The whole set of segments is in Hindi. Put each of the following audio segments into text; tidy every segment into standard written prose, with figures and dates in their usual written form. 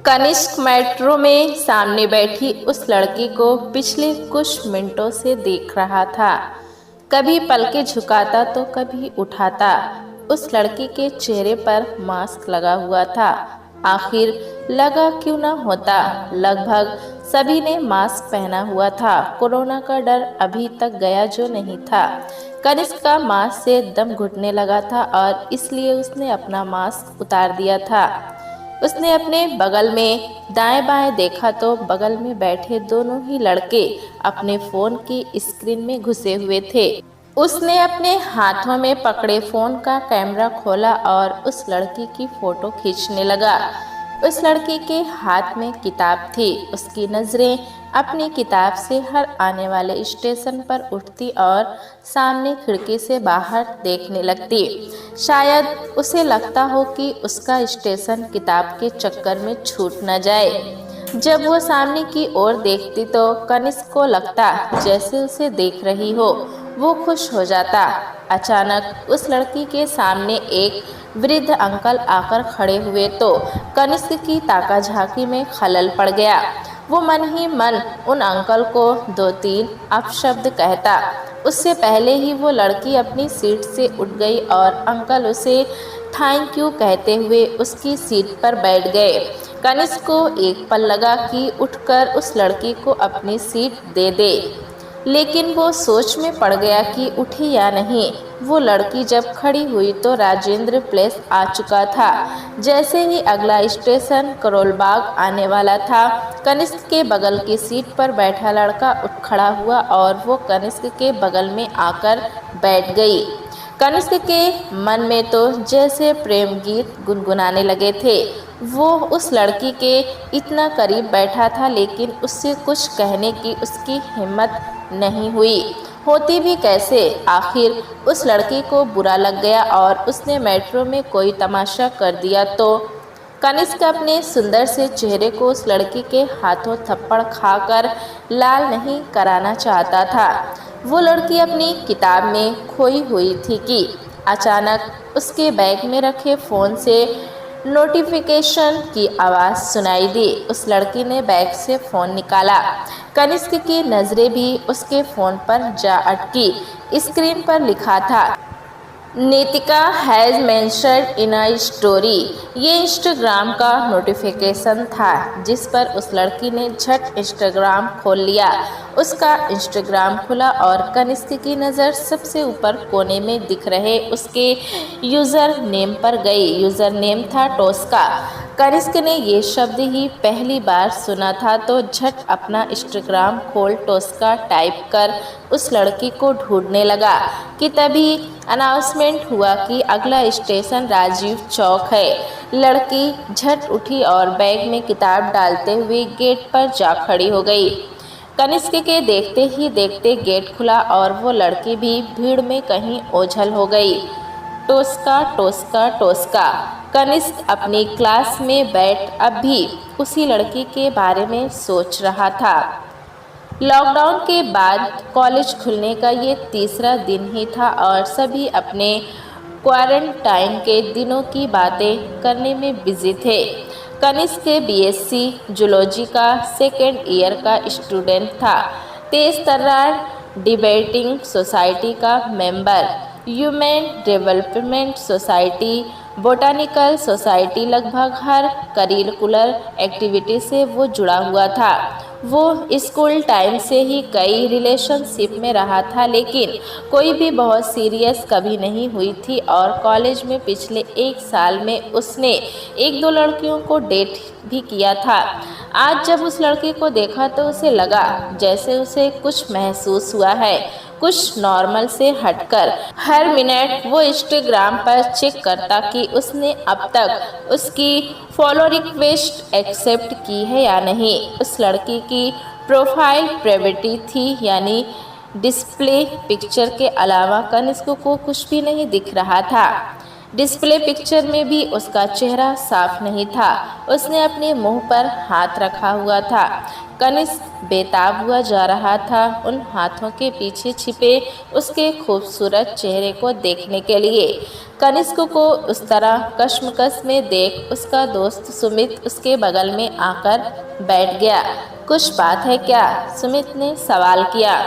कनिष्क मेट्रो में सामने बैठी उस लड़की को पिछले कुछ मिनटों से देख रहा था। कभी पलकें झुकाता तो कभी उठाता। उस लड़की के चेहरे पर मास्क लगा हुआ था। आखिर लगा क्यों ना होता। लगभग सभी ने मास्क पहना हुआ था। कोरोना का डर अभी तक गया जो नहीं था। कनिष्क का मास्क से दम घुटने लगा था और इसलिए उसने अपना मास्क उतार दिया था। उसने अपने बगल में दाएं बाएं देखा तो बगल में बैठे दोनों ही लड़के अपने फोन की स्क्रीन में घुसे हुए थे। उसने अपने हाथों में पकड़े फोन का कैमरा खोला और उस लड़की की फोटो खींचने लगा। उस लड़की के हाथ में किताब थी। उसकी नजरें अपनी किताब से हर आने वाले स्टेशन पर उठती और सामने खिड़की से बाहर देखने लगती। शायद उसे लगता हो कि उसका स्टेशन किताब के चक्कर में छूट न जाए। जब वो सामने की ओर देखती तो कनिष्क को लगता जैसे उसे देख रही हो। वो खुश हो जाता। अचानक उस लड़की के सामने एक वृद्ध अंकल आकर खड़े हुए तो कनिष्क की ताका झांकी में खलल पड़ गया। वो मन ही मन उन अंकल को दो तीन अपशब्द कहता। उससे पहले ही वो लड़की अपनी सीट से उठ गई और अंकल उसे थैंक यू कहते हुए उसकी सीट पर बैठ गए। कनिष्क को एक पल लगा कि उठकर उस लड़की को अपनी सीट दे दे, लेकिन वो सोच में पड़ गया कि उठे या नहीं। वो लड़की जब खड़ी हुई तो राजेंद्र प्लेस आ चुका था। जैसे ही अगला स्टेशन करोलबाग आने वाला था, कनिष्क के बगल की सीट पर बैठा लड़का उठ खड़ा हुआ और वो कनिष्क के बगल में आकर बैठ गई। कनिष्क के मन में तो जैसे प्रेम गीत गुनगुनाने लगे थे। वो उस लड़की के इतना करीब बैठा था लेकिन उससे कुछ कहने की उसकी हिम्मत नहीं हुई। होती भी कैसे। आखिर उस लड़की को बुरा लग गया और उसने मेट्रो में कोई तमाशा कर दिया तो कनिष्क अपने सुंदर से चेहरे को उस लड़की के हाथों थप्पड़ खाकर लाल नहीं कराना चाहता था। वो लड़की अपनी किताब में खोई हुई थी कि अचानक उसके बैग में रखे फोन से नोटिफिकेशन की आवाज़ सुनाई दी। उस लड़की ने बैग से फ़ोन निकाला। कनिष्क की नज़रें भी उसके फ़ोन पर जा अटकी। स्क्रीन पर लिखा था, Nitika has mentioned in a story. ये इंस्टाग्राम का नोटिफिकेशन था जिस पर उस लड़की ने झट इंस्टाग्राम खोल लिया। उसका इंस्टाग्राम खुला और कनिष्क की नज़र सबसे ऊपर कोने में दिख रहे उसके यूज़र नेम पर गई। यूज़र नेम था टोस्का। कनिष्क ने ये शब्द ही पहली बार सुना था तो झट अपना इंस्टाग्राम खोल टोस्का टाइप कर उस लड़की को ढूंढने लगा कि तभी अनाउंसमेंट हुआ कि अगला स्टेशन राजीव चौक है। लड़की झट उठी और बैग में किताब डालते हुए गेट पर जा खड़ी हो गई। कनिष्क के देखते ही देखते गेट खुला और वो लड़की भी भीड़ में कहीं ओझल हो गई। Tosca Tosca Tosca. कनिष्क अपनी क्लास में बैठ अब भी उसी लड़की के बारे में सोच रहा था। लॉकडाउन के बाद कॉलेज खुलने का ये तीसरा दिन ही था और सभी अपने क्वारंटाइन के दिनों की बातें करने में बिजी थे। कनिष्क बीएससी जूलॉजी का सेकेंड ईयर का स्टूडेंट था। तेज तर्रार डिबेटिंग सोसाइटी का member, human development society, botanical society, लगभग हर करिकुलर एक्टिविटी से वो जुड़ा हुआ था। वो स्कूल टाइम से ही कई रिलेशनशिप में रहा था लेकिन कोई भी बहुत सीरियस कभी नहीं हुई थी और कॉलेज में पिछले एक साल में उसने एक दो लड़कियों को डेट भी किया था। आज जब उस लड़की को देखा तो उसे लगा जैसे उसे कुछ महसूस हुआ है, कुछ नॉर्मल से हटकर। हर मिनट वो इंस्टाग्राम पर चेक करता कि उसने अब तक उसकी फॉलो रिक्वेस्ट एक्सेप्ट की है या नहीं। उस लड़की की प्रोफाइल प्राइवेट थी, यानी डिस्प्ले पिक्चर के अलावा कनिष्क को कुछ भी नहीं दिख रहा था। डिस्प्ले पिक्चर में भी उसका चेहरा साफ नहीं था। उसने अपने मुंह पर हाथ रखा हुआ था। कनिष्क बेताब हुआ जा रहा था उन हाथों के पीछे छिपे उसके खूबसूरत चेहरे को देखने के लिए। कनिष्क को उस तरह कश्मकश में देख उसका दोस्त सुमित उसके बगल में आकर बैठ गया। कुछ बात है क्या? सुमित ने सवाल किया।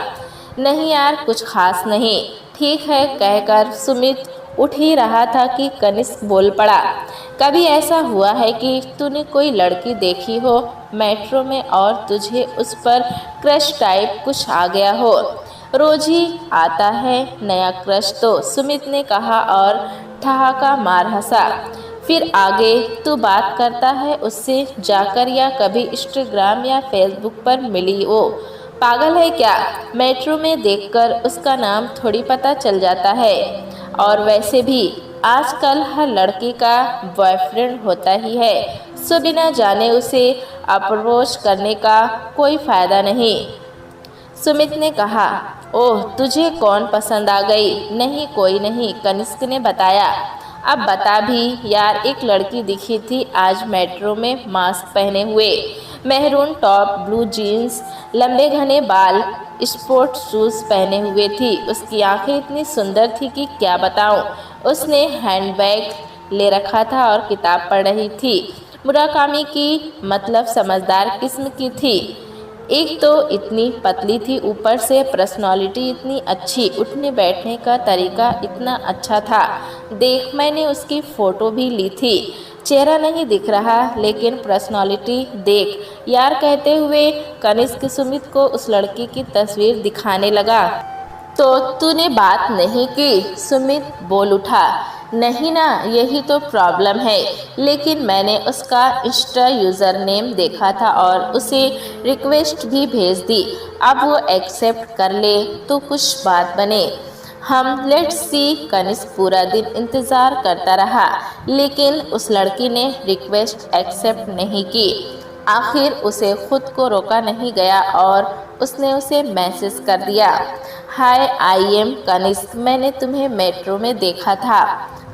नहीं यार, कुछ खास नहीं। ठीक है कहकर सुमित उठ ही रहा था कि कनिष्क बोल पड़ा। कभी ऐसा हुआ है कि तूने कोई लड़की देखी हो मेट्रो में और तुझे उस पर क्रश टाइप कुछ आ गया हो? रोज ही आता है नया क्रश तो, सुमित ने कहा और ठहाका मार हंसा। फिर आगे तू बात करता है उससे जाकर या कभी इंस्टाग्राम या फेसबुक पर मिली हो? पागल है क्या? मेट्रो में देखकर उसका नाम थोड़ी पता चल जाता है। और वैसे भी आजकल हर लड़की का बॉयफ्रेंड होता ही है, सो बिना जाने उसे अप्रोच करने का कोई फायदा नहीं। सुमित ने कहा। ओह, तुझे कौन पसंद आ गई? नहीं कोई नहीं, कनिष्क ने बताया। अब बता भी यार, एक लड़की दिखी थी आज मेट्रो में मास्क पहने हुए, मेहरून टॉप, ब्लू जीन्स, लंबे घने बाल, स्पोर्ट शूज पहने हुए थी। उसकी आंखें इतनी सुंदर थी कि क्या बताऊं। उसने हैंडबैग ले रखा था और किताब पढ़ रही थी। मुराकामी की, मतलब समझदार किस्म की थी। एक तो इतनी पतली थी, ऊपर से पर्सनालिटी इतनी अच्छी, उठने बैठने का तरीका इतना अच्छा था। देख, मैंने उसकी फ़ोटो भी ली थी। चेहरा नहीं दिख रहा लेकिन पर्सनालिटी देख यार, कहते हुए कनिष्क सुमित को उस लड़की की तस्वीर दिखाने लगा। तो तूने बात नहीं की? सुमित बोल उठा। नहीं ना, यही तो प्रॉब्लम है। लेकिन मैंने उसका इंस्टा यूज़र नेम देखा था और उसे रिक्वेस्ट भी भेज दी। अब वो एक्सेप्ट कर ले तो कुछ बात बने। हम लेट्स सी। कनिष्क पूरा दिन इंतज़ार करता रहा लेकिन उस लड़की ने रिक्वेस्ट एक्सेप्ट नहीं की। आखिर उसे खुद को रोका नहीं गया और उसने उसे मैसेज कर दिया। हाय, आई एम कनिष्क, मैंने तुम्हें मेट्रो में देखा था।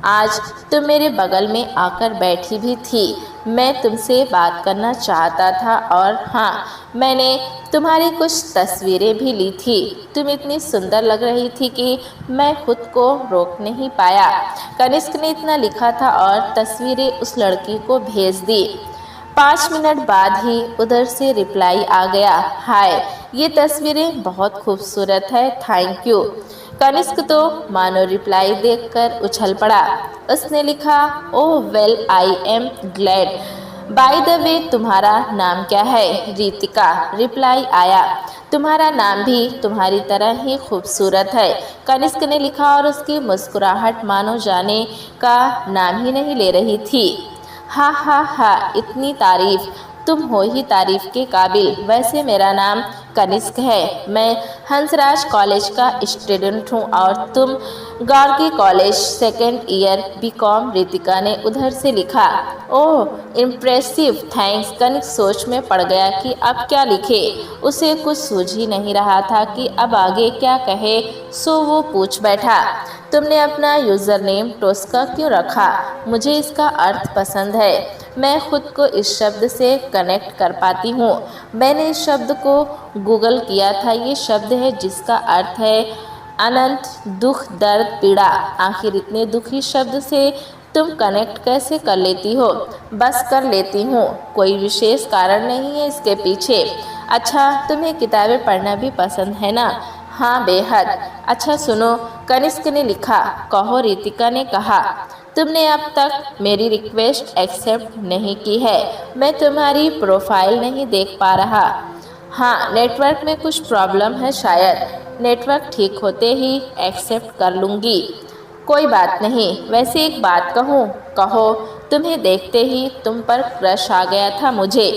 आज तुम मेरे बगल में आकर बैठी भी थी। मैं तुमसे बात करना चाहता था और हाँ, मैंने तुम्हारी कुछ तस्वीरें भी ली थी। तुम इतनी सुंदर लग रही थी कि मैं खुद को रोक नहीं पाया। कनिष्क ने इतना लिखा था और तस्वीरें उस लड़की को भेज दी। 5 मिनट बाद ही उधर से रिप्लाई आ गया। हाय, ये तस्वीरें बहुत खूबसूरत है, थैंक यू। कनिष्क तो मानो रिप्लाई देखकर उछल पड़ा। उसने लिखा, ओह well, I am glad. By the way, तुम्हारा नाम क्या है? रितिका, रिप्लाई आया। तुम्हारा नाम भी तुम्हारी तरह ही खूबसूरत है, कनिष्क ने लिखा और उसकी मुस्कुराहट मानो जाने का नाम ही नहीं ले रही थी। हा हा हा, इतनी तारीफ, तुम हो ही तारीफ के काबिल। वैसे मेरा नाम कनिष्क है, मैं हंसराज कॉलेज का स्टूडेंट हूँ और तुम Gargi college second year BCom. Ritika ने उधर से लिखा। ओह इम्प्रेसिव, थैंक्स। कनिष्क सोच में पड़ गया कि अब क्या लिखे। उसे कुछ सूझ ही नहीं रहा था कि अब आगे क्या कहे, सो वो पूछ बैठा, तुमने अपना यूज़र नेम टोस्का क्यों रखा? मुझे इसका अर्थ पसंद है। मैं खुद को इस शब्द से कनेक्ट कर पाती हूँ। मैंने इस शब्द को गूगल किया था। ये शब्द है जिसका अर्थ है अनंत, दुख, दर्द, पीड़ा। आखिर इतने दुखी शब्द से तुम कनेक्ट कैसे कर लेती हो? बस कर लेती हूँ, कोई विशेष कारण नहीं है इसके पीछे। अच्छा, तुम्हें किताबें पढ़ना भी पसंद है ना? हाँ, बेहद। अच्छा सुनो, कनिष्क ने लिखा। कहो, रितिका ने कहा। तुमने अब तक मेरी रिक्वेस्ट एक्सेप्ट नहीं की है। मैं तुम्हारी प्रोफाइल नहीं देख पा रहा। हाँ, नेटवर्क में कुछ प्रॉब्लम है शायद। नेटवर्क ठीक होते ही एक्सेप्ट कर लूँगी। कोई बात नहीं। वैसे एक बात कहूँ? कहो। तुम्हें देखते ही तुम पर क्रश आ गया था मुझे।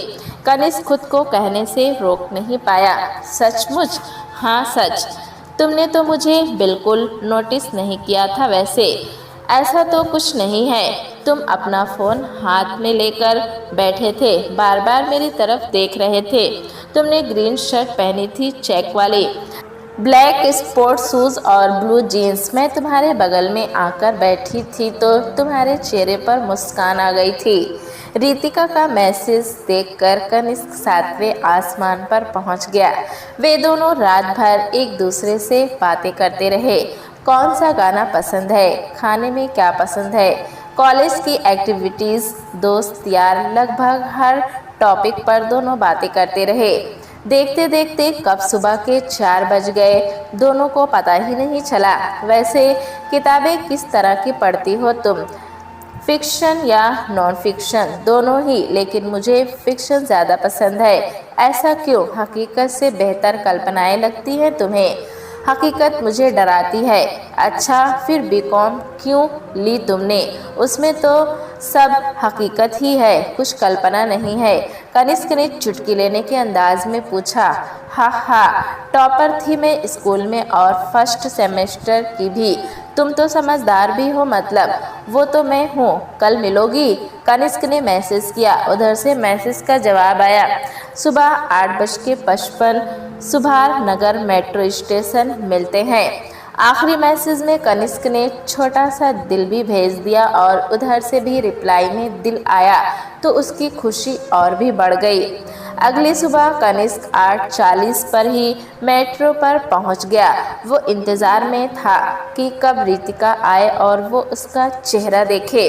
कनिष्क खुद को कहने से रोक नहीं पाया। सचमुच? हाँ सच। तुमने तो मुझे बिल्कुल नोटिस नहीं किया था। वैसे ऐसा तो कुछ नहीं है, तुम अपना फ़ोन हाथ में लेकर बैठे थे, बार बार मेरी तरफ देख रहे थे। तुमने ग्रीन शर्ट पहनी थी, चेक वाली। ब्लैक स्पोर्ट शूज और ब्लू जीन्स। मैं तुम्हारे बगल में आकर बैठी थी तो तुम्हारे चेहरे पर मुस्कान आ गई थी। रितिका का मैसेज देखकर कनिष्क सातवें आसमान पर पहुंच गया। वे दोनों रात भर एक दूसरे से बातें करते रहे। कौन सा गाना पसंद है, खाने में क्या पसंद है, कॉलेज की एक्टिविटीज, दोस्त यार, लगभग हर टॉपिक पर दोनों बातें करते रहे। देखते देखते कब सुबह के 4 बज गए, दोनों को पता ही नहीं चला। वैसे किताबें किस तरह की पढ़ती हो तुम, फिक्शन या नॉन फिक्शन? दोनों ही, लेकिन मुझे फिक्शन ज़्यादा पसंद है। ऐसा क्यों? हकीकत से बेहतर कल्पनाएं लगती हैं तुम्हें? हकीकत मुझे डराती है। अच्छा, फिर बीकॉम क्यों ली तुमने? उसमें तो सब हकीकत ही है, कुछ कल्पना नहीं है। कनिष्क ने चुटकी लेने के अंदाज में पूछा। हा हा, टॉपर थी मैं स्कूल में और फर्स्ट सेमेस्टर की भी। तुम तो समझदार भी हो, मतलब। वो तो मैं हूँ। कल मिलोगी? कनिष्क ने मैसेज किया। उधर से मैसेज का जवाब आया। सुबह 8:55, सुभाष नगर मेट्रो स्टेशन, मिलते हैं। आखिरी मैसेज में कनिष्क ने छोटा सा दिल भी भेज दिया और उधर से भी रिप्लाई में दिल आया तो उसकी खुशी और भी बढ़ गई। अगली सुबह कनिष्क 8:40 पर ही मेट्रो पर पहुंच गया। वो इंतजार में था कि कब रितिका आए और वो उसका चेहरा देखे,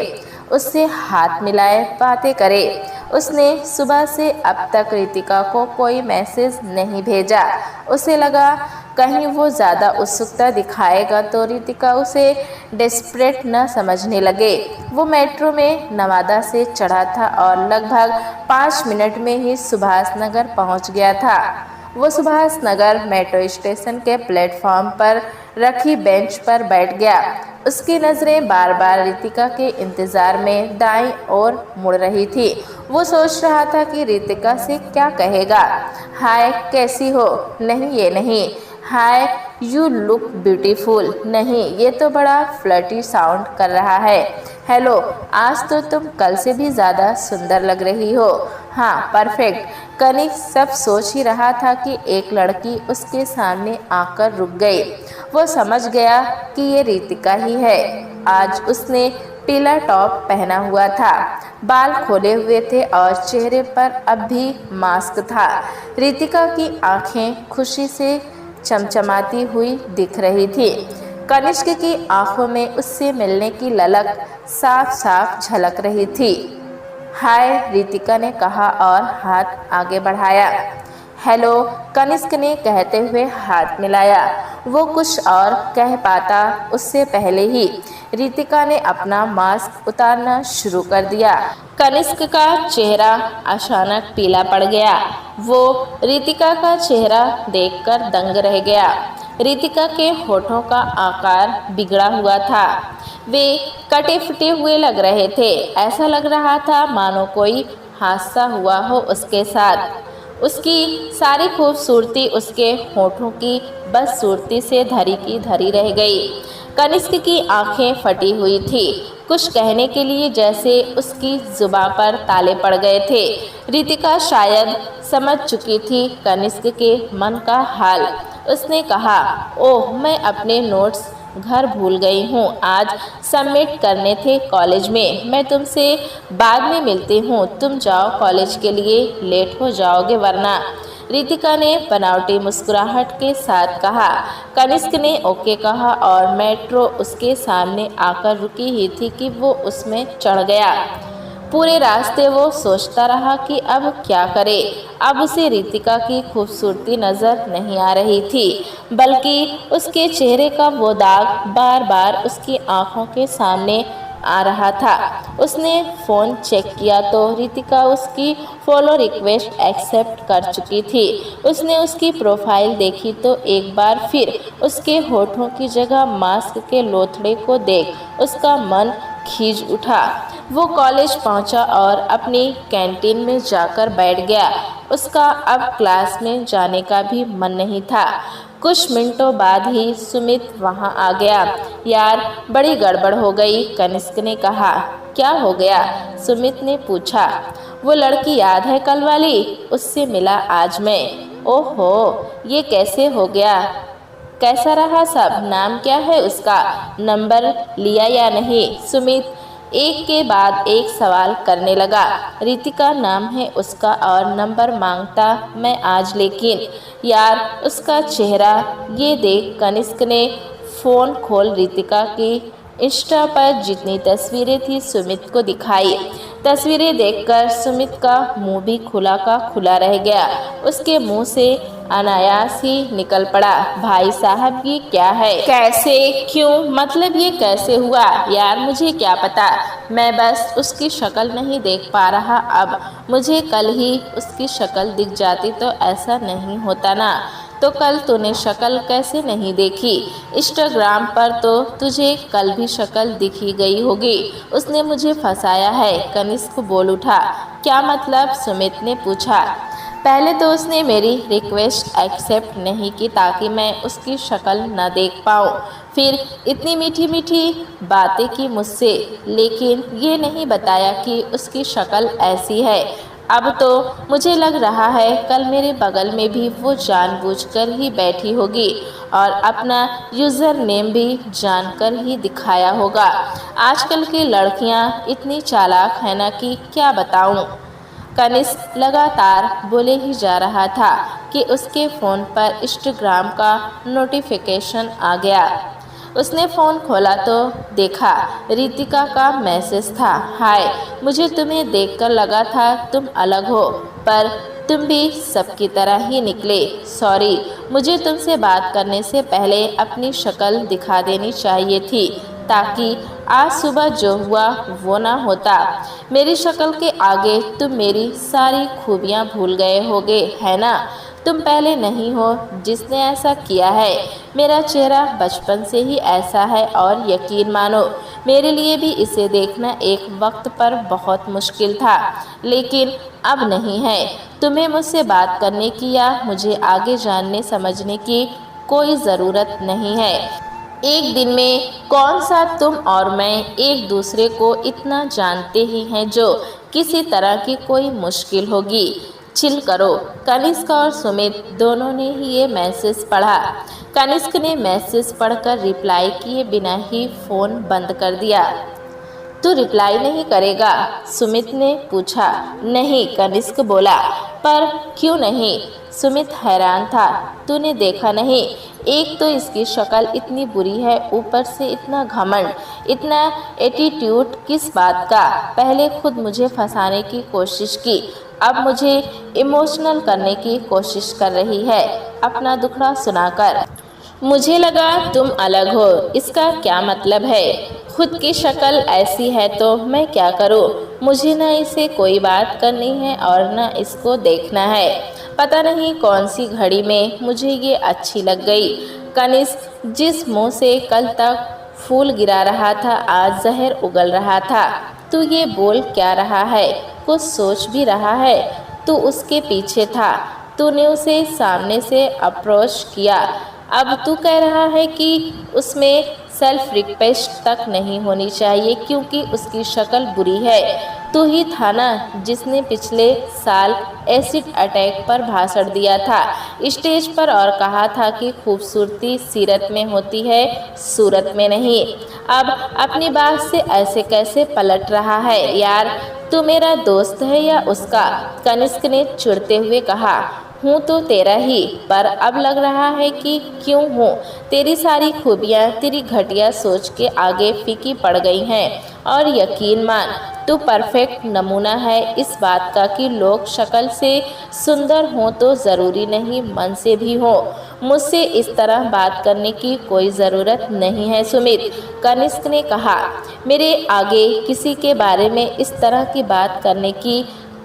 उससे हाथ मिलाए, बातें करे। उसने सुबह से अब तक रितिका को कोई मैसेज नहीं भेजा। उसे लगा कहीं वो ज़्यादा उत्सुकता दिखाएगा तो रितिका उसे डेस्परेट न समझने लगे। वो मेट्रो में नवादा से चढ़ा था और लगभग 5 मिनट में ही सुभाष नगर पहुंच गया था। वो सुभाष नगर मेट्रो स्टेशन के प्लेटफॉर्म पर रखी बेंच पर बैठ गया। उसकी नज़रें बार बार रितिका के इंतज़ार में दाईं ओर मुड़ रही थी। वो सोच रहा था कि रितिका से क्या कहेगा। हाय, कैसी हो? नहीं, ये नहीं। हाय, यू लुक ब्यूटीफुल। नहीं, ये तो बड़ा फ्लर्टी साउंड कर रहा है। हेलो, आज तो तुम कल से भी ज़्यादा सुंदर लग रही हो। हाँ, परफेक्ट। कनिष्क सब सोच ही रहा था कि एक लड़की उसके सामने आकर रुक गई। वो समझ गया कि ये रितिका ही है। आज उसने पीला टॉप पहना हुआ था, बाल खोले हुए थे और चेहरे पर अब भी मास्क था। रितिका की आंखें खुशी से चमचमाती हुई दिख रही थी। कनिष्क की आंखों में उससे मिलने की ललक साफ साफ झलक रही थी। हाय, रितिका ने कहा और हाथ आगे बढ़ाया। हेलो, कनिष्क ने कहते हुए हाथ मिलाया। वो कुछ और कह पाता उससे पहले ही रितिका ने अपना मास्क उतारना शुरू कर दिया। कनिष्क का चेहरा अचानक पीला पड़ गया। वो रितिका का चेहरा देखकर दंग रह गया। रितिका के होठों का आकार बिगड़ा हुआ था। वे कटे फटे हुए लग रहे थे। ऐसा लग रहा था मानो कोई हादसा हुआ हो उसके साथ। उसकी सारी खूबसूरती उसके होठों की बदसूरती से धरी की धरी रह गई। कनिष्क की आंखें फटी हुई थी, कुछ कहने के लिए जैसे उसकी जुबान पर ताले पड़ गए थे। रितिका शायद समझ चुकी थी कनिष्क के मन का हाल। उसने कहा, ओह, मैं अपने नोट्स घर भूल गई हूँ, आज सबमिट करने थे कॉलेज में। मैं तुमसे बाद में मिलती हूँ, तुम जाओ कॉलेज के लिए, लेट हो जाओगे वरना। रितिका ने बनावटी मुस्कुराहट के साथ कहा। कनिष्क ने ओके कहा और मेट्रो उसके सामने आकर रुकी ही थी कि वो उसमें चढ़ गया। पूरे रास्ते वो सोचता रहा कि अब क्या करे। अब उसे रितिका की खूबसूरती नजर नहीं आ रही थी, बल्कि उसके चेहरे का वो दाग बार बार उसकी आंखों के सामने आ रहा था। उसने फ़ोन चेक किया तो रितिका उसकी फॉलो रिक्वेस्ट एक्सेप्ट कर चुकी थी। उसने उसकी प्रोफाइल देखी तो एक बार फिर उसके होठों की जगह मास्क के लोथड़े को देख उसका मन खींच उठा। वो कॉलेज पहुंचा और अपनी कैंटीन में जाकर बैठ गया। उसका अब क्लास में जाने का भी मन नहीं था। कुछ मिनटों बाद ही सुमित वहां आ गया। यार, बड़ी गड़बड़ हो गई, कनिष्क ने कहा। क्या हो गया? सुमित ने पूछा। वो लड़की याद है कल वाली, उससे मिला आज मैं। ओहो, ये कैसे हो गया? कैसा रहा सब? नाम क्या है उसका? नंबर लिया या नहीं? सुमित एक के बाद एक सवाल करने लगा। रितिका नाम है उसका और नंबर मांगता मैं आज, लेकिन यार उसका चेहरा ये देख कनिष्क ने फोन खोल रितिका की इंस्टा पर जितनी तस्वीरें थी सुमित को दिखाई। तस्वीरें देखकर सुमित का मुंह भी खुला का खुला रह गया। उसके मुंह से अनायास ही निकल पड़ा, भाई साहब ये क्या है? कैसे? क्यों? मतलब ये कैसे हुआ? यार मुझे क्या पता, मैं बस उसकी शक्ल नहीं देख पा रहा अब। मुझे कल ही उसकी शक्ल दिख जाती तो ऐसा नहीं होता ना। तो कल तूने शक्ल कैसे नहीं देखी? इंस्टाग्राम पर तो तुझे कल भी शक्ल दिखी गई होगी। उसने मुझे फंसाया है, कनिष्क बोल उठा। क्या मतलब? सुमित ने पूछा। पहले तो उसने मेरी रिक्वेस्ट एक्सेप्ट नहीं की ताकि मैं उसकी शक्ल न देख पाऊँ। फिर इतनी मीठी मीठी बातें की मुझसे, लेकिन ये नहीं बताया कि उसकी शक्ल ऐसी है। अब तो मुझे लग रहा है कल मेरे बगल में भी वो जानबूझकर ही बैठी होगी और अपना यूज़र नेम भी जानकर ही दिखाया होगा। आजकल की लड़कियां इतनी चालाक है ना कि क्या बताऊं। कनिष्क लगातार बोले ही जा रहा था कि उसके फ़ोन पर इंस्टाग्राम का नोटिफिकेशन आ गया। उसने फ़ोन खोला तो देखा रितिका का मैसेज था। हाय, मुझे तुम्हें देखकर लगा था तुम अलग हो, पर तुम भी सबकी तरह ही निकले। सॉरी, मुझे तुमसे बात करने से पहले अपनी शक्ल दिखा देनी चाहिए थी ताकि आज सुबह जो हुआ वो ना होता। मेरी शक्ल के आगे तुम मेरी सारी खूबियाँ भूल गए होगे, है ना? तुम पहले नहीं हो जिसने ऐसा किया है। मेरा चेहरा बचपन से ही ऐसा है और यकीन मानो मेरे लिए भी इसे देखना एक वक्त पर बहुत मुश्किल था, लेकिन अब नहीं है। तुम्हें मुझसे बात करने की या मुझे आगे जानने समझने की कोई ज़रूरत नहीं है। एक दिन में कौन सा तुम और मैं एक दूसरे को इतना जानते ही हैं जो किसी तरह की कोई मुश्किल होगी। चिल करो। कनिष्क और सुमित दोनों ने ही ये मैसेज पढ़ा। कनिष्क ने मैसेज पढ़कर रिप्लाई किए बिना ही फ़ोन बंद कर दिया। तू रिप्लाई नहीं करेगा? सुमित ने पूछा। नहीं, कनिष्क बोला। पर क्यों नहीं? सुमित हैरान था। तूने देखा नहीं? एक तो इसकी शक्ल इतनी बुरी है, ऊपर से इतना घमंड, इतना एटीट्यूड किस बात का? पहले खुद मुझे फंसाने की कोशिश की, अब मुझे इमोशनल करने की कोशिश कर रही है अपना दुखड़ा सुनाकर। मुझे लगा तुम अलग हो, इसका क्या मतलब है? खुद की शक्ल ऐसी है तो मैं क्या करूं? मुझे न इसे कोई बात करनी है और न इसको देखना है। पता नहीं कौन सी घड़ी में मुझे ये अच्छी लग गई। कनिष्क जिस मुंह से कल तक फूल गिरा रहा था आज जहर उगल रहा था। तू ये बोल क्या रहा है? कुछ सोच भी रहा है? तू उसके पीछे था, तूने उसे सामने से अप्रोच किया। अब तू कह रहा है कि उसमें सेल्फ रिक्वेस्ट तक नहीं होनी चाहिए क्योंकि उसकी शक्ल बुरी है। तू ही था ना जिसने पिछले साल एसिड अटैक पर भाषण दिया था स्टेज पर और कहा था कि खूबसूरती सीरत में होती है, सूरत में नहीं। अब अपनी बात से ऐसे कैसे पलट रहा है? यार तू मेरा दोस्त है या उसका? कनिष्क ने चिढ़ते हुए कहा। हूँ तो तेरा ही, पर अब लग रहा है कि क्यों हूँ। तेरी सारी खूबियाँ तेरी घटिया सोच के आगे फीकी पड़ गई हैं और यकीन मान तू परफेक्ट नमूना है इस बात का कि लोग शक्ल से सुंदर हों तो ज़रूरी नहीं मन से भी हो। मुझसे इस तरह बात करने की कोई ज़रूरत नहीं है सुमित, कनिष्क ने कहा। मेरे आगे किसी के बारे में इस तरह की बात करने की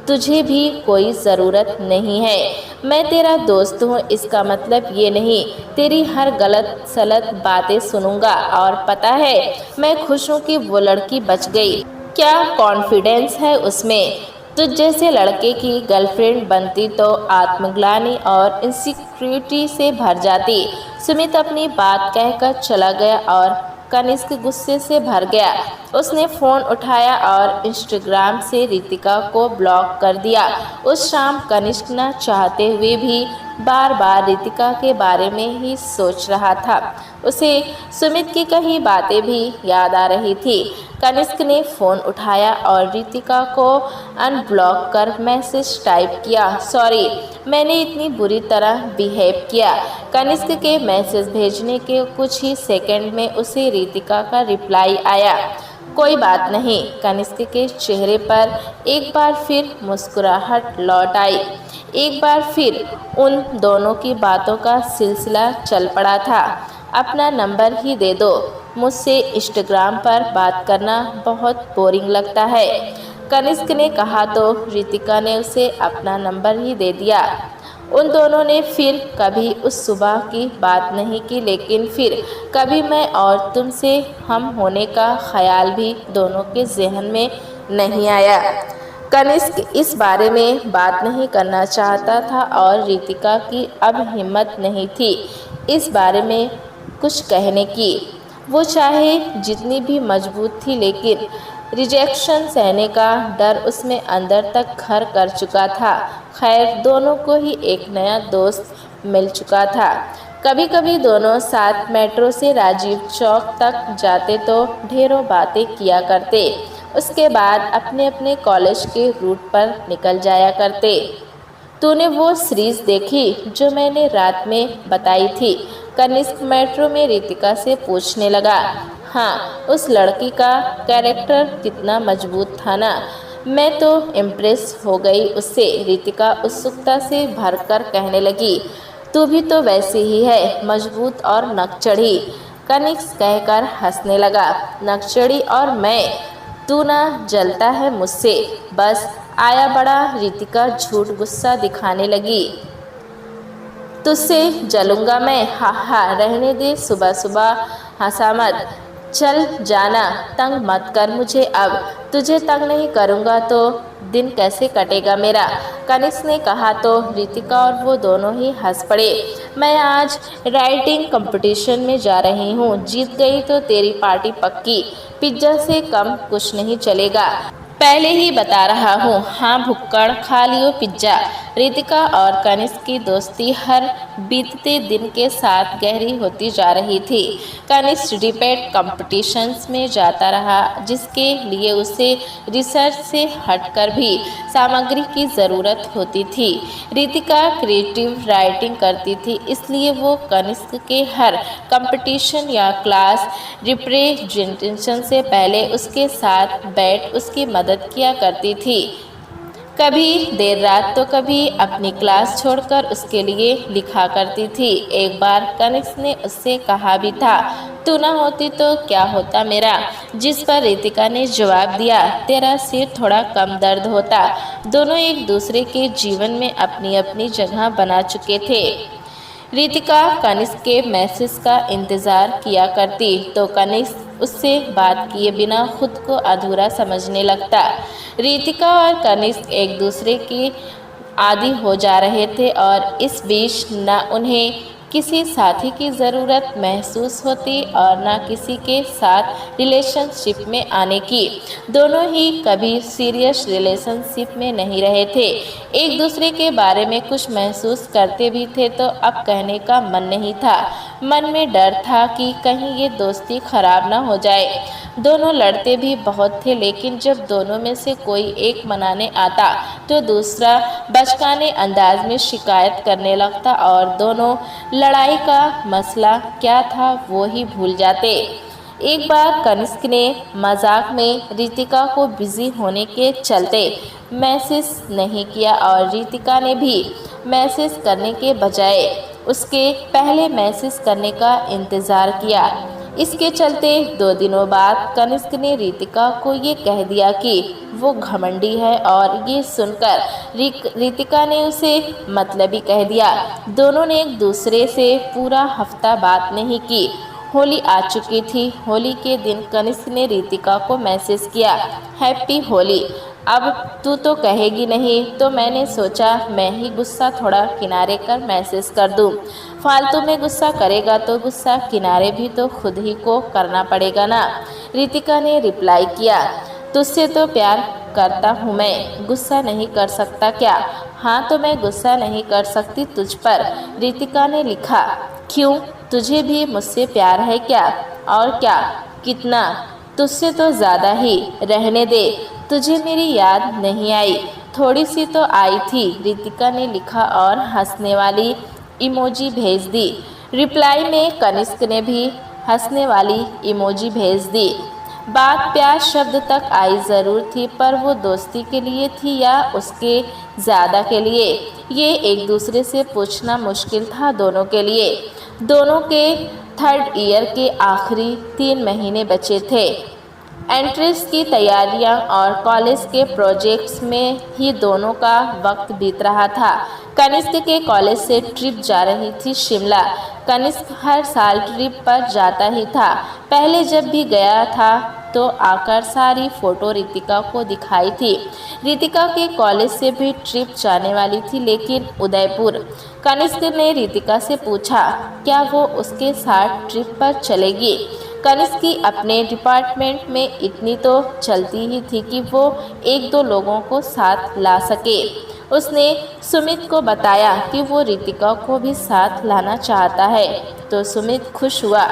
तुझे भी कोई ज़रूरत नहीं है। मैं तेरा दोस्त हूँ, इसका मतलब ये नहीं तेरी हर गलत सलत बातें सुनूंगा। और पता है मैं खुश हूँ कि वो लड़की बच गई। क्या कॉन्फिडेंस है उसमें? तुझ जैसे लड़के की गर्लफ्रेंड बनती तो आत्मग्लानि और इनसिक्योरिटी से भर जाती। सुमित अपनी बात कहकर चला गया और कनिष्क गुस्से से भर गया। उसने फ़ोन उठाया और इंस्टाग्राम से रितिका को ब्लॉक कर दिया। उस शाम कनिष्क न चाहते हुए भी बार बार रितिका के बारे में ही सोच रहा था। उसे सुमित की कही बातें भी याद आ रही थी। कनिष्क ने फ़ोन उठाया और रितिका को अनब्लॉक कर मैसेज टाइप किया, सॉरी मैंने इतनी बुरी तरह बिहेव किया। कनिष्क के मैसेज भेजने के कुछ ही सेकंड में उसे रितिका का रिप्लाई आया, कोई बात नहीं। कनिष्क के चेहरे पर एक बार फिर मुस्कुराहट लौट आई। एक बार फिर उन दोनों की बातों का सिलसिला चल पड़ा था। अपना नंबर ही दे दो, मुझसे इंस्टाग्राम पर बात करना बहुत बोरिंग लगता है। कनिष्क ने कहा तो रितिका ने उसे अपना नंबर ही दे दिया। उन दोनों ने फिर कभी उस सुबह की बात नहीं की, लेकिन फिर कभी मैं और तुमसे हम होने का ख्याल भी दोनों के जहन में नहीं आया। कनिष्क इस बारे में बात नहीं करना चाहता था और रितिका की अब हिम्मत नहीं थी इस बारे में कुछ कहने की। वो चाहे जितनी भी मजबूत थी, लेकिन रिजेक्शन सहने का डर उसमें अंदर तक घर कर चुका था। खैर, दोनों को ही एक नया दोस्त मिल चुका था। कभी कभी दोनों साथ मेट्रो से राजीव चौक तक जाते तो ढेरों बातें किया करते। उसके बाद अपने अपने कॉलेज के रूट पर निकल जाया करते। तूने वो सीरीज देखी जो मैंने रात में बताई थी? कनिष्क मेट्रो में रितिका से पूछने लगा। हाँ, उस लड़की का कैरेक्टर कितना मजबूत था ना, मैं तो इम्प्रेस हो गई उससे। रितिका उत्सुकता से भरकर कहने लगी, तू भी तो वैसी ही है, मजबूत और नकचढ़ी। कनिष्क कहकर हंसने लगा। नकचढ़ी और मैं? तू ना जलता है मुझसे? बस आया बड़ा। रितिका झूठ गुस्सा दिखाने लगी। तुझसे जलूंगा मैं? हा हा, रहने दे, सुबह सुबह हंसा मत। चल जाना, तंग मत कर मुझे अब। तुझे तंग नहीं करूँगा तो दिन कैसे कटेगा मेरा? कनिष्क ने कहा तो रितिका और वो दोनों ही हंस पड़े। मैं आज राइटिंग कंपटीशन में जा रही हूँ, जीत गई तो तेरी पार्टी पक्की। पिज्ज़ा से कम कुछ नहीं चलेगा, पहले ही बता रहा हूँ। हाँ भुक्कड़, खा लियो पिज्ज़ा। रितिका और कनिष्क की दोस्ती हर बीतते दिन के साथ गहरी होती जा रही थी। कनिष्क डिबेट कॉम्पिटिशन्स में जाता रहा, जिसके लिए उसे रिसर्च से हटकर भी सामग्री की ज़रूरत होती थी। रितिका क्रिएटिव राइटिंग करती थी, इसलिए वो कनिष्क के हर कंपटीशन या क्लास रिप्रेजेंटेशन से पहले उसके साथ बैठ उसकी मदद किया करती थी। कभी देर रात तो कभी अपनी क्लास छोड़कर उसके लिए लिखा करती थी। एक बार कनिष्क ने उससे कहा भी था, तू ना होती तो क्या होता मेरा? जिस पर रितिका ने जवाब दिया, तेरा सिर थोड़ा कम दर्द होता। दोनों एक दूसरे के जीवन में अपनी अपनी जगह बना चुके थे। रितिका कनिष्क के मैसेज का इंतज़ार किया करती तो कनिष्क उससे बात किए बिना खुद को अधूरा समझने लगता। रितिका और कनिष्क एक दूसरे के आदी हो जा रहे थे और इस बीच न उन्हें किसी साथी की ज़रूरत महसूस होती और न किसी के साथ रिलेशनशिप में आने की। दोनों ही कभी सीरियस रिलेशनशिप में नहीं रहे थे। एक दूसरे के बारे में कुछ महसूस करते भी थे तो अब कहने का मन नहीं था। मन में डर था कि कहीं ये दोस्ती खराब ना हो जाए। दोनों लड़ते भी बहुत थे, लेकिन जब दोनों में से कोई एक मनाने आता तो दूसरा बचकाने अंदाज में शिकायत करने लगता और दोनों लड़ाई का मसला क्या था वो ही भूल जाते। एक बार कनिष्क ने मजाक में रितिका को बिजी होने के चलते मैसेज नहीं किया और रितिका ने भी मैसेज करने के बजाय उसके पहले मैसेज करने का इंतज़ार किया। इसके चलते 2 दिनों बाद कनिष्क ने रितिका को ये कह दिया कि वो घमंडी है और ये सुनकर रितिका ने उसे मतलबी कह दिया। दोनों ने एक दूसरे से पूरा हफ्ता बात नहीं की। होली आ चुकी थी। होली के दिन कनिष्क ने रितिका को मैसेज किया, हैप्पी होली। अब तू तो कहेगी नहीं, तो मैंने सोचा मैं ही गुस्सा थोड़ा किनारे कर मैसेज कर दूं। फालतू में गुस्सा करेगा तो गुस्सा किनारे भी तो खुद ही को करना पड़ेगा ना। रितिका ने रिप्लाई किया, तुझसे तो प्यार करता हूँ मैं, गुस्सा नहीं कर सकता क्या? हाँ तो मैं गुस्सा नहीं कर सकती तुझ पर, रितिका ने लिखा। क्यों, तुझे भी मुझसे प्यार है क्या? और क्या, कितना? तुझसे तो ज़्यादा ही। रहने दे, तुझे मेरी याद नहीं आई? थोड़ी सी तो आई थी, रितिका ने लिखा और हंसने वाली इमोजी भेज दी। रिप्लाई में कनिष्क ने भी हंसने वाली इमोजी भेज दी। बात प्यार शब्द तक आई ज़रूर थी, पर वो दोस्ती के लिए थी या उसके ज़्यादा के लिए, ये एक दूसरे से पूछना मुश्किल था दोनों के लिए। दोनों के थर्ड ईयर के आखिरी 3 महीने बचे थे। एंट्रेंस की तैयारियां और कॉलेज के प्रोजेक्ट्स में ही दोनों का वक्त बीत रहा था। कनिष्क के कॉलेज से ट्रिप जा रही थी शिमला। कनिष्क हर साल ट्रिप पर जाता ही था। पहले जब भी गया था तो आकर सारी फ़ोटो रितिका को दिखाई थी। रितिका के कॉलेज से भी ट्रिप जाने वाली थी, लेकिन उदयपुर। कनिष्क ने रितिका से पूछा, क्या वो उसके साथ ट्रिप पर चलेगी? कनिष्क की अपने डिपार्टमेंट में इतनी तो चलती ही थी कि वो 1-2 लोगों को साथ ला सके। उसने सुमित को बताया कि वो रितिका को भी साथ लाना चाहता है, तो सुमित खुश हुआ।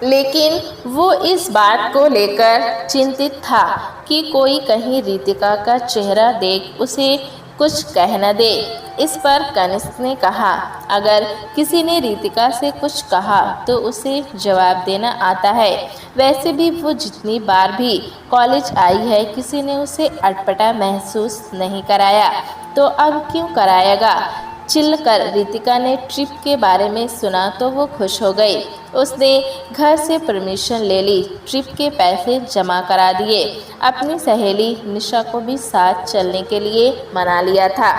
लेकिन वो इस बात को लेकर चिंतित था कि कोई कहीं रितिका का चेहरा देख उसे कुछ कह न दे। इस पर कनिष्क ने कहा, अगर किसी ने रितिका से कुछ कहा तो उसे जवाब देना आता है। वैसे भी वो जितनी बार भी कॉलेज आई है, किसी ने उसे अटपटा महसूस नहीं कराया, तो अब क्यों कराएगा? चिल कर रितिका ने ट्रिप के बारे में सुना तो वो खुश हो गई। उसने घर से परमिशन ले ली, ट्रिप के पैसे जमा करा दिए, अपनी सहेली निशा को भी साथ चलने के लिए मना लिया था।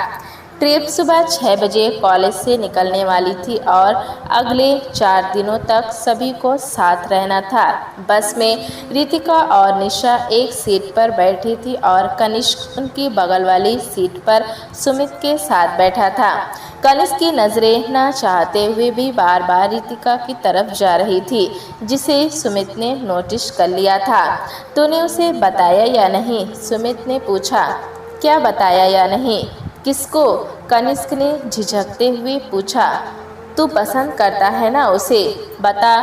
ट्रिप सुबह 6 बजे कॉलेज से निकलने वाली थी और अगले 4 दिनों तक सभी को साथ रहना था। बस में रितिका और निशा एक सीट पर बैठी थी और कनिष्क उनकी बगल वाली सीट पर सुमित के साथ बैठा था। कनिष्क की नज़रें ना चाहते हुए भी बार बार रितिका की तरफ जा रही थी, जिसे सुमित ने नोटिस कर लिया था। तूने उसे बताया या नहीं? सुमित ने पूछा। क्या बताया या नहीं? किसको? कनिष्क ने झिझकते हुए पूछा। तू पसंद करता है ना उसे? बता,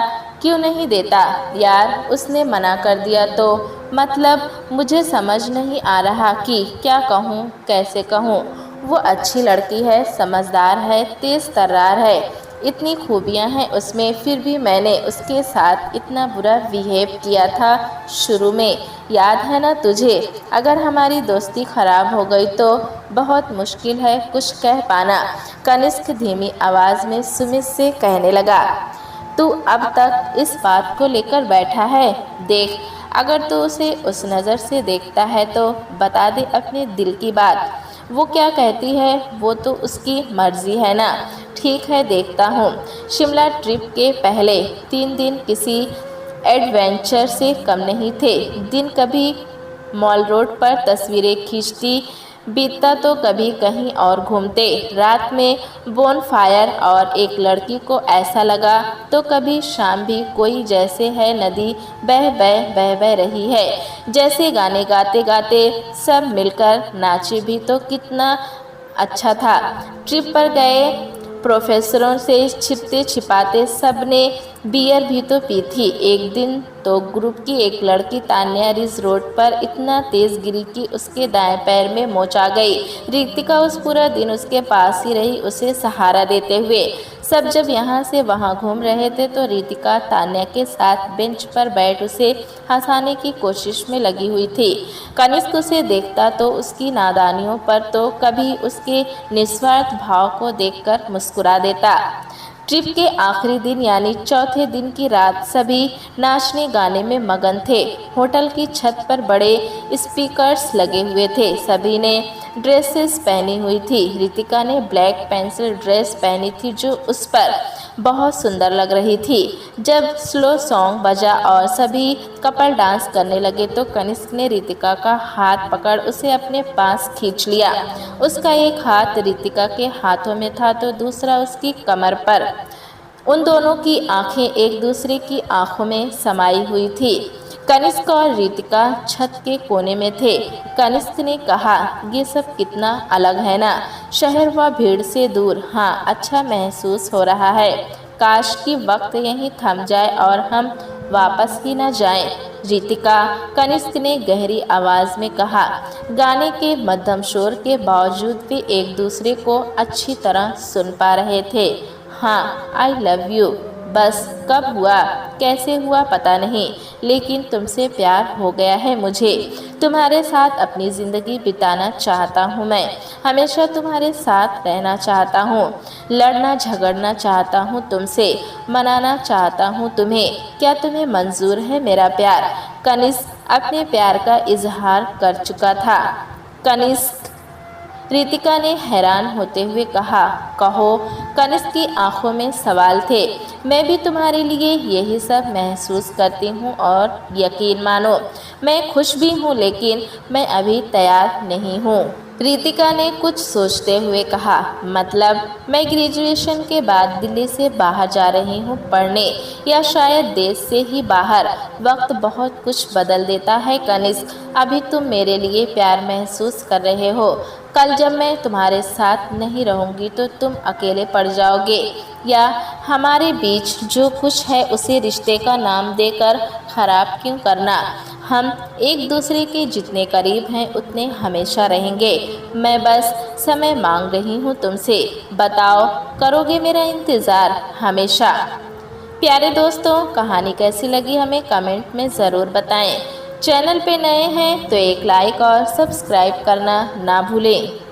क्यों नहीं देता? यार, उसने मना कर दिया तो? मतलब मुझे समझ नहीं आ रहा कि क्या कहूँ, कैसे कहूँ। वो अच्छी लड़की है, समझदार है, तेज़ तर्रार है, इतनी खूबियाँ हैं उसमें, फिर भी मैंने उसके साथ इतना बुरा बिहेव किया था शुरू में, याद है ना तुझे? अगर हमारी दोस्ती खराब हो गई तो बहुत मुश्किल है कुछ कह पाना। कनिष्क धीमी आवाज़ में सुमित से कहने लगा। तू अब तक इस बात को लेकर बैठा है? देख, अगर तू उसे उस नज़र से देखता है तो बता दे अपने दिल की बात। वो क्या कहती है वो तो उसकी मर्जी है ना। ठीक है, देखता हूँ। शिमला ट्रिप के पहले 3 दिन किसी एडवेंचर से कम नहीं थे। दिन कभी मॉल रोड पर तस्वीरें खींचती बीतता तो कभी कहीं और घूमते। रात में बोनफायर और एक लड़की को ऐसा लगा तो कभी शाम भी कोई जैसे है नदी बह रही है, जैसे गाने गाते गाते सब मिलकर नाचे भी तो कितना अच्छा था। ट्रिप पर गए प्रोफेसरों से छिपते छिपाते सब ने बियर भी तो पी थी। एक दिन तो ग्रुप की एक लड़की तान्या रिज रोड पर इतना तेज़ गिरी कि उसके दाएं पैर में मोच आ गई। रितिका उस पूरा दिन उसके पास ही रही, उसे सहारा देते हुए। सब जब यहाँ से वहाँ घूम रहे थे तो रितिका तान्या के साथ बेंच पर बैठ उसे हंसाने की कोशिश में लगी हुई थी। कनिष्क उसे देखता तो उसकी नादानियों पर तो कभी उसके निस्वार्थ भाव को देखकर मुस्कुरा देता। ट्रिप के आखिरी दिन यानी चौथे दिन की रात सभी नाचने गाने में मगन थे। होटल की छत पर बड़े स्पीकर्स लगे हुए थे। सभी ने ड्रेसेस पहनी हुई थी। रितिका ने ब्लैक पेंसिल ड्रेस पहनी थी जो उस पर बहुत सुंदर लग रही थी। जब स्लो सॉन्ग बजा और सभी कपल डांस करने लगे तो कनिष्क ने रितिका का हाथ पकड़ उसे अपने पास खींच लिया। उसका एक हाथ रितिका के हाथों में था तो दूसरा उसकी कमर पर। उन दोनों की आंखें एक दूसरे की आंखों में समाई हुई थी। कनिष्क और रितिका छत के कोने में थे। कनिष्क ने कहा, ये सब कितना अलग है ना, शहर व भीड़ से दूर। हाँ, अच्छा महसूस हो रहा है। काश कि वक्त यहीं थम जाए और हम वापस ही न जाएं। रितिका, कनिष्क ने गहरी आवाज में कहा। गाने के मध्यम शोर के बावजूद वे एक दूसरे को अच्छी तरह सुन पा रहे थे। हाँ, आई लव यू। बस कब हुआ, कैसे हुआ पता नहीं, लेकिन तुमसे प्यार हो गया है मुझे। तुम्हारे साथ अपनी ज़िंदगी बिताना चाहता हूँ मैं। हमेशा तुम्हारे साथ रहना चाहता हूँ। लड़ना झगड़ना चाहता हूँ तुमसे। मनाना चाहता हूँ तुम्हें। क्या तुम्हें मंजूर है मेरा प्यार? कनिष्क अपने प्यार का इजहार कर चुका था। कनिष्क, रितिका ने हैरान होते हुए कहा। कहो। कनिष्क की आंखों में सवाल थे। मैं भी तुम्हारे लिए यही सब महसूस करती हूँ और यकीन मानो मैं खुश भी हूँ, लेकिन मैं अभी तैयार नहीं हूँ। रितिका ने कुछ सोचते हुए कहा, मतलब मैं ग्रेजुएशन के बाद दिल्ली से बाहर जा रही हूँ पढ़ने, या शायद देश से ही बाहर। वक्त बहुत कुछ बदल देता है कनिष्क। अभी तुम मेरे लिए प्यार महसूस कर रहे हो, कल जब मैं तुम्हारे साथ नहीं रहूँगी तो तुम अकेले पड़ जाओगे। या हमारे बीच जो कुछ है उसे रिश्ते का नाम देकर खराब क्यों करना? हम एक दूसरे के जितने करीब हैं उतने हमेशा रहेंगे। मैं बस समय मांग रही हूँ तुमसे। बताओ, करोगे मेरा इंतज़ार हमेशा? प्यारे दोस्तों, कहानी कैसी लगी हमें कमेंट में ज़रूर बताएं। चैनल पे नए हैं तो एक लाइक और सब्सक्राइब करना ना भूलें।